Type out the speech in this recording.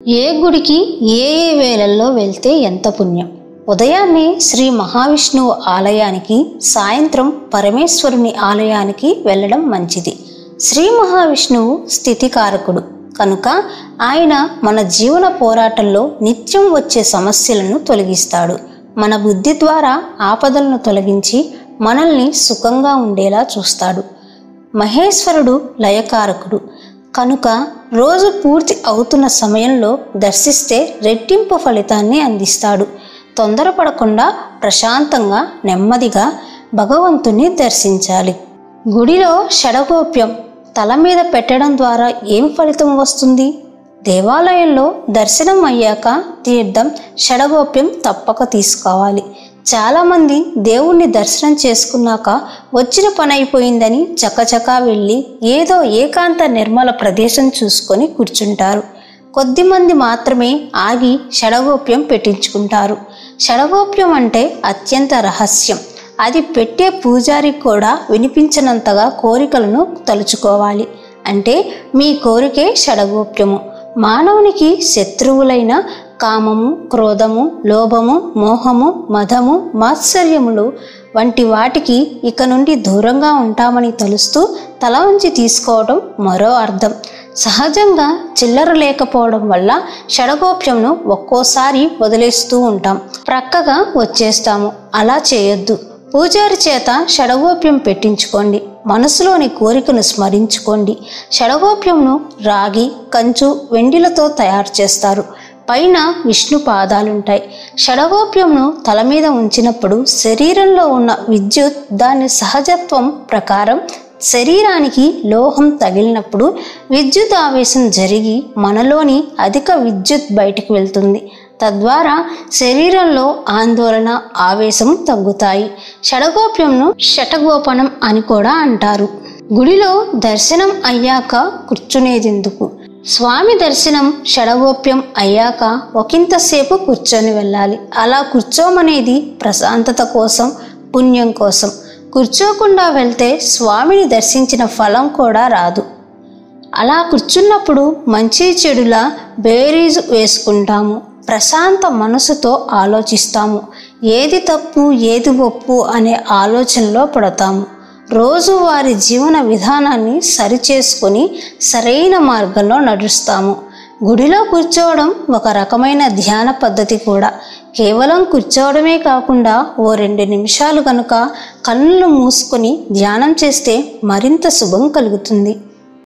ఏ గుడికి ఏ వేళల్లో వెళ్తే ఎంత పుణ్యం. ఉదయాన్నే శ్రీ మహావిష్ణువు ఆలయానికి, సాయంత్రం పరమేశ్వరుని ఆలయానికి వెళ్ళడం మంచిది. శ్రీ మహావిష్ణువు స్థితికారకుడు కనుక ఆయన మన జీవన పోరాటంలో నిత్యం వచ్చే సమస్యలను తొలగిస్తాడు. మన బుద్ధి ద్వారా ఆపదలను తొలగించి మనల్ని సుఖంగా ఉండేలా చూస్తాడు. మహేశ్వరుడు లయకారకుడు కనుక రోజు పూర్తి అవుతున్న సమయంలో దర్శిస్తే రెట్టింపు ఫలితాన్ని అందిస్తాడు. తొందరపడకుండా ప్రశాంతంగా నెమ్మదిగా భగవంతుని దర్శించాలి. గుడిలో షడగోప్యం తల మీద పెట్టడం ద్వారా ఏం ఫలితం వస్తుంది? దేవాలయంలో దర్శనం అయ్యాక తీర్థం షడగోప్యం తప్పక తీసుకోవాలి. చాలామంది దేవుణ్ణి దర్శనం చేసుకున్నాక వచ్చిన పని అయిపోయిందని చకచకా వెళ్ళి ఏదో ఏకాంత నిర్మల ప్రదేశం చూసుకొని కూర్చుంటారు. కొద్దిమంది మాత్రమే ఆగి షడగోప్యం పెట్టించుకుంటారు. షడగోప్యం అంటే అత్యంత రహస్యం. అది పెట్టే పూజారికి కూడా వినిపించినంతగా కోరికలను తలుచుకోవాలి. అంటే మీ కోరికే షడగోప్యము. మానవునికి శత్రువులైన కామము, క్రోధము, లోభము, మోహము, మదము, మాత్సర్యములు వంటి వాటికి ఇక నుండి దూరంగా ఉంటామని తలుస్తూ తల వంచి తీసుకోవడం మరో అర్థం. సహజంగా చిల్లర లేకపోవడం వల్ల షడగోప్యంను ఒక్కోసారి వదిలేస్తూ ఉంటాం, ప్రక్కగా వచ్చేస్తాము. అలా చేయొద్దు. పూజారి చేత షడగోప్యం పెట్టించుకోండి. మనసులోని కోరికను స్మరించుకోండి. షడగోప్యంను రాగి, కంచు, వెండిలతో తయారు చేస్తారు. పైన విష్ణు పాదాలుంటాయి. షడగోప్యంను తల మీద ఉంచినప్పుడు శరీరంలో ఉన్న విద్యుత్ దాని సహజత్వం ప్రకారం శరీరానికి లోహం తగిలినప్పుడు విద్యుత్ ఆవేశం జరిగి మనలోని అధిక విద్యుత్ బయటికి వెళ్తుంది. తద్వారా శరీరంలో ఆందోళన, ఆవేశం తగ్గుతాయి. షడగోప్యంను షటగోపనం అని కూడా అంటారు. గుడిలో దర్శనం అయ్యాక కూర్చునేదెందుకు? స్వామి దర్శనం షడగోప్యం అయ్యాక ఒకంతసేపు కూర్చొని వెళ్ళాలి. అలా కూర్చోమనేది ప్రశాంతత కోసం, పుణ్యం కోసం. కూర్చోకుండా వెళ్తే స్వామిని దర్శించిన ఫలం కూడా రాదు. అలా కూర్చున్నప్పుడు మంచి చెడుల బేరీజు వేసుకుంటాము. ప్రశాంత మనసుతో ఆలోచిస్తాము. ఏది తప్పు, ఏది ఒప్పు అనే ఆలోచనలో పడతాము. రోజువారి జీవన విధానాన్ని సరిచేసుకొని సరైన మార్గంలో నడుస్తాము. గుడిలో కూర్చోవడం ఒక రకమైన ధ్యాన పద్ధతి కూడా. కేవలం కూర్చోవడమే కాకుండా ఓ 2 నిమిషాలు కనుక కళ్ళు మూసుకొని ధ్యానం చేస్తే మరింత శుభం కలుగుతుంది.